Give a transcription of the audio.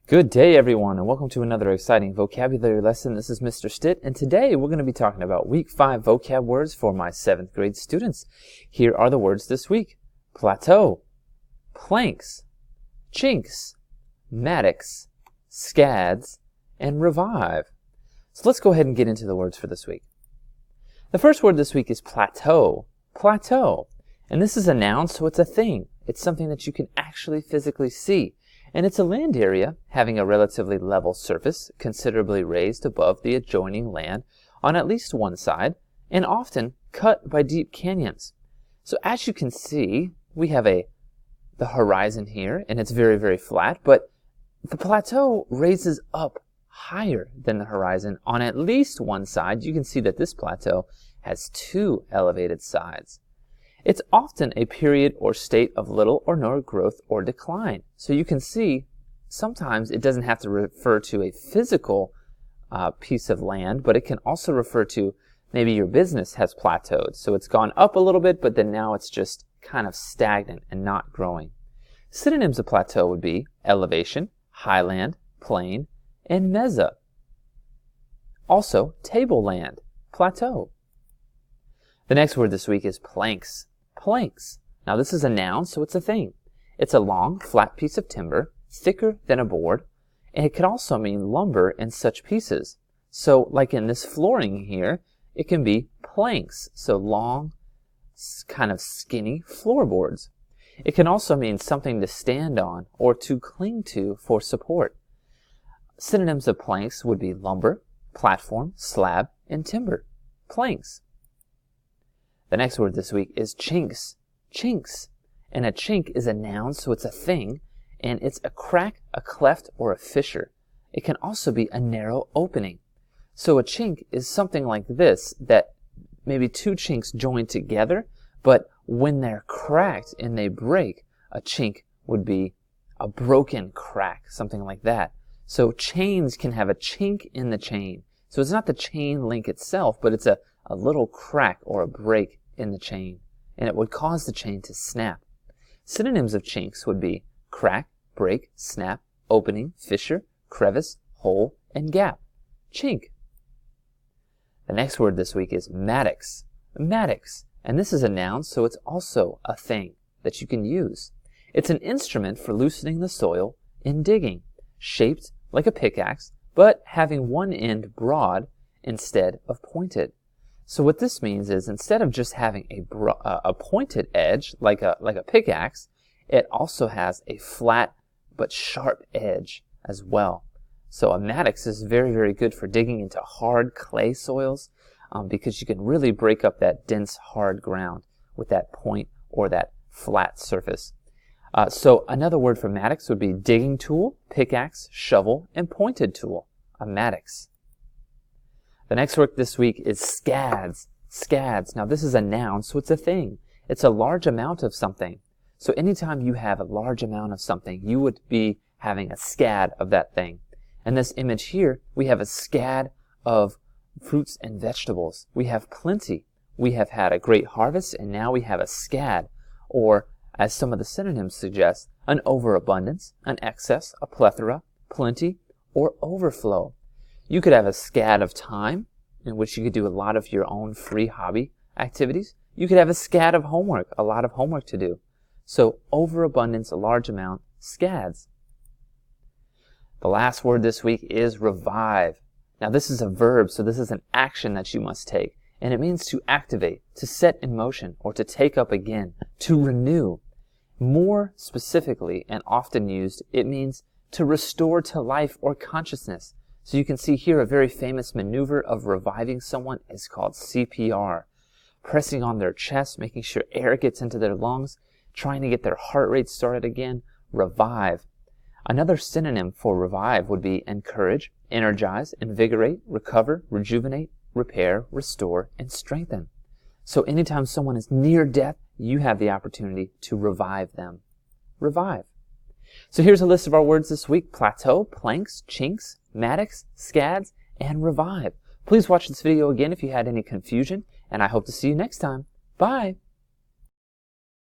Good day, everyone, and welcome to another exciting vocabulary lesson. This is Mr. Stitt, and today we're going to be talking about Week 5 vocab words for my 7th grade students. Here are the words this week: plateau, planks, Jinx, Maddox, Scavs, and revive. So let's go ahead and get into the words for this week. The first word this week is plateau. Plateau. And this is a noun, so it's a thing. It's something that you can actually physically see. And it's a land area having a relatively level surface, considerably raised above the adjoining land on at least one side, and often cut by deep canyons. So as you can see, we have the horizon here, and it's very, very flat, but the plateau raises up higher than the horizon on at least one side. You can see that this plateau has two elevated sides. It's often a period or state of little or no growth or decline. So you can see sometimes it doesn't have to refer to a physical piece of land, but it can also refer to maybe your business has plateaued. So it's gone up a little bit, but then now it's just kind of stagnant and not growing. Synonyms of plateau would be elevation, highland, plain, and mesa. Also, tableland, plateau. The next word this week is planks. Planks. Now this is a noun, so it's a thing. It's a long, flat piece of timber, thicker than a board, and it can also mean lumber in such pieces. So like in this flooring here, it can be planks, so long, kind of skinny floorboards. It can also mean something to stand on or to cling to for support. Synonyms of planks would be lumber, platform, slab, and timber. Planks. The next word this week is chinks. Chinks. And a chink is a noun, so it's a thing, and it's a crack, a cleft, or a fissure. It can also be a narrow opening. So a chink is something like this, that maybe two chinks join together, but when they're cracked and they break, a chink would be a broken crack, something like that. So chains can have a chink in the chain. So it's not the chain link itself, but it's a little crack or a break in the chain, and it would cause the chain to snap. Synonyms of chinks would be crack, break, snap, opening, fissure, crevice, hole, and gap. Chink. The next word this week is Maddox. Maddox. And this is a noun, so it's also a thing that you can use. It's an instrument for loosening the soil in digging, shaped like a pickaxe, but having one end broad instead of pointed. So what this means is instead of just having a pointed edge like a pickaxe, it also has a flat but sharp edge as well. So a Maddox is very, very good for digging into hard clay soils because you can really break up that dense, hard ground with that point or that flat surface. So another word for Maddox would be digging tool, pickaxe, shovel, and pointed tool. A Maddox. The next word this week is scavs. Scavs. Now this is a noun, so it's a thing. It's a large amount of something. So anytime you have a large amount of something, you would be having a scad of that thing. In this image here, we have a scad of fruits and vegetables. We have plenty. We have had a great harvest, and now we have a scad, or as some of the synonyms suggest, an overabundance, an excess, a plethora, plenty, or overflow. You could have a scad of time, in which you could do a lot of your own free hobby activities. You could have a scad of homework, a lot of homework to do. So overabundance, a large amount, scads. The last word this week is revive. Now this is a verb, so this is an action that you must take. And it means to activate, to set in motion, or to take up again, to renew. More specifically, and often used, it means to restore to life or consciousness. So you can see here a very famous maneuver of reviving someone is called CPR. Pressing on their chest, making sure air gets into their lungs, trying to get their heart rate started again. Revive. Another synonym for revive would be encourage, energize, invigorate, recover, rejuvenate, repair, restore, and strengthen. So anytime someone is near death, you have the opportunity to revive them. Revive. So here's a list of our words this week: plateau, planks, chinks, Maddox, scads, and revive. Please watch this video again if you had any confusion, and I hope to see you next time. Bye!